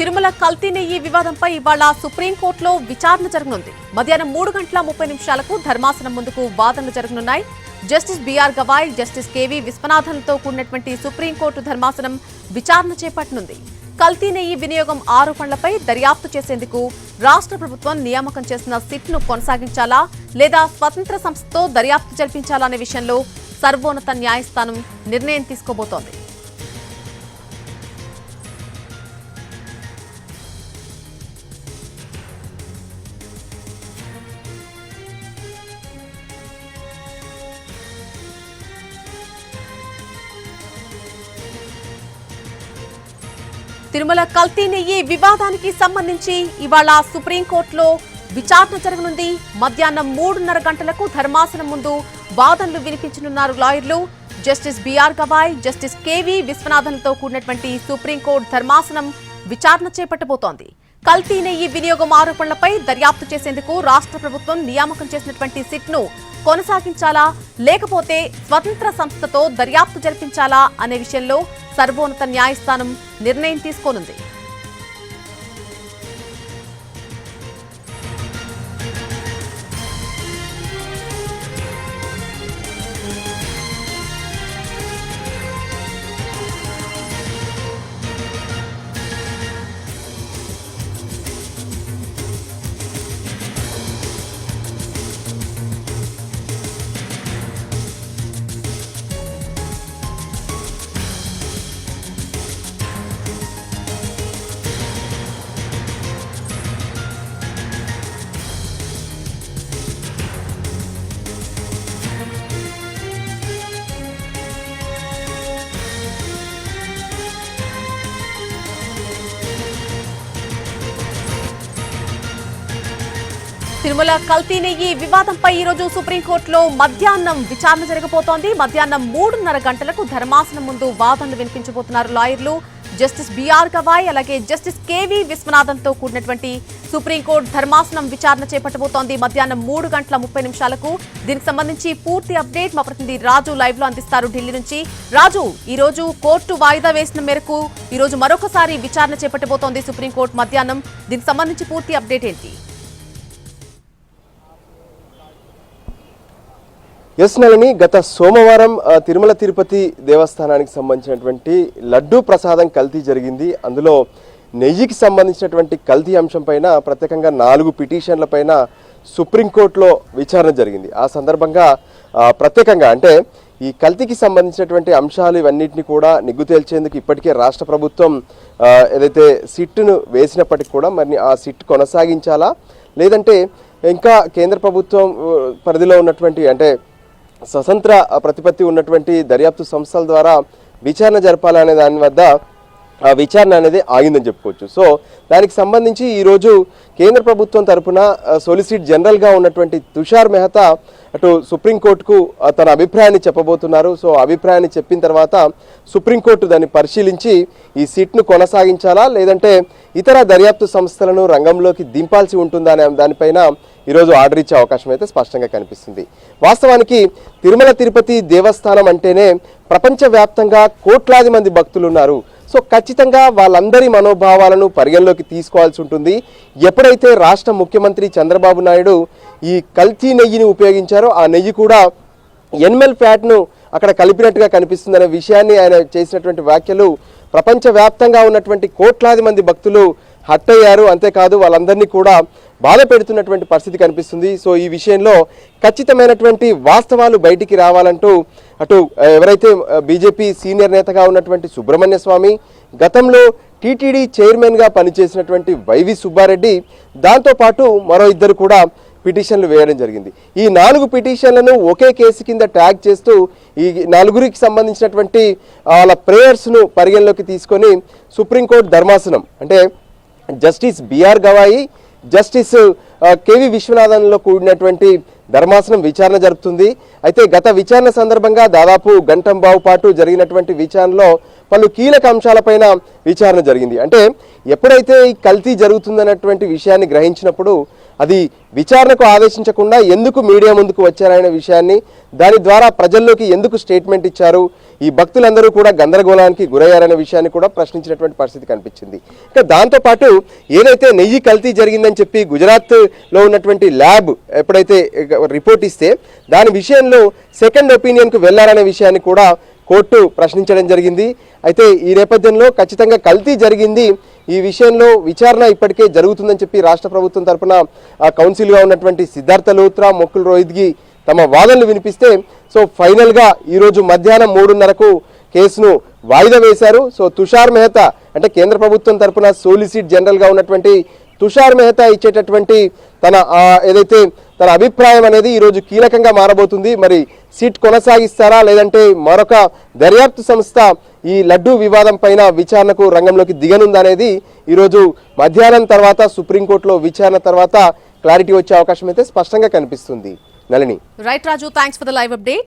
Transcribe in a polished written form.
తిరుమల కల్తీ నెయ్యి వివాదంపై ఇవాళ సుప్రీంకోర్టులో విచారణ జరగనుంది. మధ్యాహ్నం 3:30 ధర్మాసనం ముందుకు వాదనలు జరగనున్నాయి. జస్టిస్ బిఆర్ గవాయ్, జస్టిస్ కేవీ విశ్వనాథన్లతో కూడినటువంటి సుప్రీంకోర్టు ధర్మాసనం విచారణ చేపట్టనుంది. కల్తీ నెయ్యి వినియోగం ఆరోపణలపై దర్యాప్తు చేసేందుకు రాష్ట్ర ప్రభుత్వం నియామకం చేసిన సిట్ను కొనసాగించాలా లేదా స్వతంత్ర సంస్థతో దర్యాప్తు జరిపించాలా అనే విషయంలో సర్వోన్నత న్యాయస్థానం నిర్ణయం తీసుకోబోతోంది. తిరుమల కల్తీ నెయ్యి వివాదానికి సంబంధించి ఇవాళ సుప్రీంకోర్టులో విచారణ జరగనుంది. మధ్యాహ్నం 3:30 ధర్మాసనం ముందు వాదనలు వినిపించనున్నారు లాయర్లు. జస్టిస్ బిఆర్ గవాయ్, జస్టిస్ కేవీ విశ్వనాథన్లతో కూడినటువంటి సుప్రీంకోర్టు ధర్మాసనం విచారణ చేపట్టబోతోంది. కల్తీ నెయ్యి వినియోగం ఆరోపణలపై దర్యాప్తు చేసేందుకు రాష్ట్ర ప్రభుత్వం నియామకం చేసినటువంటి సిట్ను కొనసాగించాలా లేకపోతే స్వతంత్ర సంస్థతో దర్యాప్తు జరిపించాలా అనే విషయంలో సర్వోన్నత న్యాయస్థానం నిర్ణయం తీసుకోనుంది. తిరుమల కల్తీ నెయ్యి వివాదంపై ఈరోజు సుప్రీంకోర్టులో మధ్యాహ్నం విచారణ జరగబోతోంది. మధ్యాహ్నం 3:30 ధర్మాసనం ముందు వాదనలు వినిపించబోతున్నారు లాయర్లు. జస్టిస్ బిఆర్ గవాయ్ అలాగే జస్టిస్ కేవీ విశ్వనాథన్తో కూడినటువంటి సుప్రీంకోర్టు ధర్మాసనం విచారణ చేపట్టబోతోంది. మధ్యాహ్నం 3:30 దీనికి సంబంధించి పూర్తి అప్డేట్ మా ప్రతినిధి రాజు లైవ్ లో అందిస్తారు ఢిల్లీ నుంచి. రాజు, ఈ రోజు కోర్టు వాయిదా వేసిన మేరకు ఈ రోజు మరొకసారి విచారణ చేపట్టబోతోంది సుప్రీంకోర్టు మధ్యాహ్నం. దీనికి సంబంధించి పూర్తి అప్డేట్ ఏంటి? ఎస్ నళిని, గత సోమవారం తిరుమల తిరుపతి దేవస్థానానికి సంబంధించినటువంటి లడ్డూ ప్రసాదం కల్తీ జరిగింది. అందులో నెయ్యికి సంబంధించినటువంటి కల్తీ అంశం పైన ప్రత్యేకంగా 4 పిటిషన్ల పైన సుప్రీంకోర్టులో విచారణ జరిగింది. ఆ సందర్భంగా ప్రత్యేకంగా అంటే ఈ కల్తీకి సంబంధించినటువంటి అంశాలు ఇవన్నింటినీ కూడా నిగ్గు తేల్చేందుకు ఇప్పటికే రాష్ట్ర ప్రభుత్వం ఏదైతే సిట్ను వేసినప్పటికీ కూడా మరి ఆ సిట్ కొనసాగించాలా లేదంటే ఇంకా కేంద్ర ప్రభుత్వం పరిధిలో ఉన్నటువంటి అంటే స్వతంత్ర ప్రతిపత్తి ఉన్నటువంటి దర్యాప్తు సంస్థల ద్వారా విచారణ జరపాలనే దాని వద్ద విచారణ అనేది ఆగిందని చెప్పుకోవచ్చు. సో దానికి సంబంధించి ఈరోజు కేంద్ర ప్రభుత్వం తరఫున సొలిసిటర్ జనరల్గా ఉన్నటువంటి తుషార్ మెహతా అటు సుప్రీంకోర్టుకు తన అభిప్రాయాన్ని చెప్పబోతున్నారు. సో అభిప్రాయాన్ని చెప్పిన తర్వాత సుప్రీంకోర్టు దాన్ని పరిశీలించి ఈ సిట్ను కొనసాగించాలా లేదంటే ఇతర దర్యాప్తు సంస్థలను రంగంలోకి దింపాల్సి ఉంటుందా అనే దానిపైన ఈరోజు ఆర్డర్ ఇచ్చే అవకాశం అయితే స్పష్టంగా కనిపిస్తుంది. వాస్తవానికి తిరుమల తిరుపతి దేవస్థానం అంటేనే ప్రపంచవ్యాప్తంగా కోట్లాది మంది భక్తులు ఉన్నారు. సో ఖచ్చితంగా వాళ్ళందరి మనోభావాలను పరిగణలోకి తీసుకోవాల్సి ఉంటుంది. ఎప్పుడైతే రాష్ట్ర ముఖ్యమంత్రి చంద్రబాబు నాయుడు ఈ కల్తీ నెయ్యిని ఉపయోగించారో ఆ నెయ్యి కూడా ఎనిమల్ ఫ్యాట్ను అక్కడ కలిపినట్టుగా కనిపిస్తుందనే విషయాన్ని ఆయన చేసినటువంటి వ్యాఖ్యలు ప్రపంచవ్యాప్తంగా ఉన్నటువంటి కోట్లాది మంది భక్తులు హట్ అయ్యారు. అంతేకాదు వాళ్ళందరినీ కూడా బాధ పెడుతున్నటువంటి పరిస్థితి కనిపిస్తుంది. సో ఈ విషయంలో ఖచ్చితమైనటువంటి వాస్తవాలు బయటికి రావాలంటూ అటు ఎవరైతే బీజేపీ సీనియర్ నేతగా ఉన్నటువంటి సుబ్రహ్మణ్య స్వామి, గతంలో టీటీడీ చైర్మన్గా పనిచేసినటువంటి వైవి సుబ్బారెడ్డి, దాంతోపాటు మరో ఇద్దరు కూడా పిటిషన్లు వేయడం జరిగింది. ఈ 4 పిటిషన్లను ఒకే కేసు కింద ట్యాగ్ చేస్తూ ఈ 4గురికి సంబంధించినటువంటి వాళ్ళ ప్రేయర్స్ను పరిగణలోకి తీసుకొని సుప్రీంకోర్టు ధర్మాసనం అంటే జస్టిస్ బిఆర్ గవాయి, జస్టిస్ కేవీ విశ్వనాథన్లో కూడినటువంటి ధర్మాసనం విచారణ జరుపుతుంది. అయితే గత విచారణ సందర్భంగా దాదాపు గంటంబావు పాటు జరిగినటువంటి విచారణలో పలు కీలక అంశాలపైన విచారణ జరిగింది. అంటే ఎప్పుడైతే ఈ కల్తీ జరుగుతుందన్నటువంటి విషయాన్ని గ్రహించినప్పుడు అది విచారణకు ఆదేశించకుండా ఎందుకు మీడియా ముందుకు వచ్చారనే విషయాన్ని, దాని ద్వారా ప్రజల్లోకి ఎందుకు స్టేట్మెంట్ ఇచ్చారు, ఈ భక్తులందరూ కూడా గందరగోళానికి గురయ్యారనే విషయాన్ని కూడా ప్రశ్నించినటువంటి పరిస్థితి కనిపించింది. ఇక దాంతోపాటు ఏదైతే నెయ్యి కల్తీ జరిగిందని చెప్పి గుజరాత్లో ఉన్నటువంటి ల్యాబ్ ఎప్పుడైతే రిపోర్ట్ ఇస్తే దాని విషయంలో సెకండ్ ఒపీనియన్కు వెళ్లారనే విషయాన్ని కూడా కోర్టు ప్రశ్నించడం జరిగింది. అయితే ఈ నేపథ్యంలో ఖచ్చితంగా కల్తీ జరిగింది, ఈ విషయంలో విచారణ ఇప్పటికే జరుగుతుందని చెప్పి రాష్ట్ర ప్రభుత్వం తరఫున కౌన్సిల్గా ఉన్నటువంటి సిద్ధార్థ లూత్రా, ముకుల్ రోహిత్గి తమ వాదనలు వినిపిస్తే సో ఫైనల్గా ఈరోజు మధ్యాహ్నం 3:30కు కేసును వాయిదా వేశారు. సో తుషార్ మెహతా అంటే కేంద్ర ప్రభుత్వం తరఫున సోలిసిట్ జనరల్గా ఉన్నటువంటి తుషార్ మెహతా ఇచ్చేటటువంటి తన ఏదైతే తన అభిప్రాయం అనేది ఈరోజు కీలకంగా మారబోతుంది. మరి సీట్ కొనసాగిస్తారా లేదంటే మరొక దర్యాప్తు సంస్థ ఈ లడ్డూ వివాదం పైన విచారణకు రంగంలోకి దిగనుందా అనేది ఈరోజు మధ్యాహ్నం తర్వాత సుప్రీంకోర్టులో విచారణ తర్వాత క్లారిటీ వచ్చే అవకాశం అయితే స్పష్టంగా కనిపిస్తుంది. Nalini. Right Raju, thanks for the live update.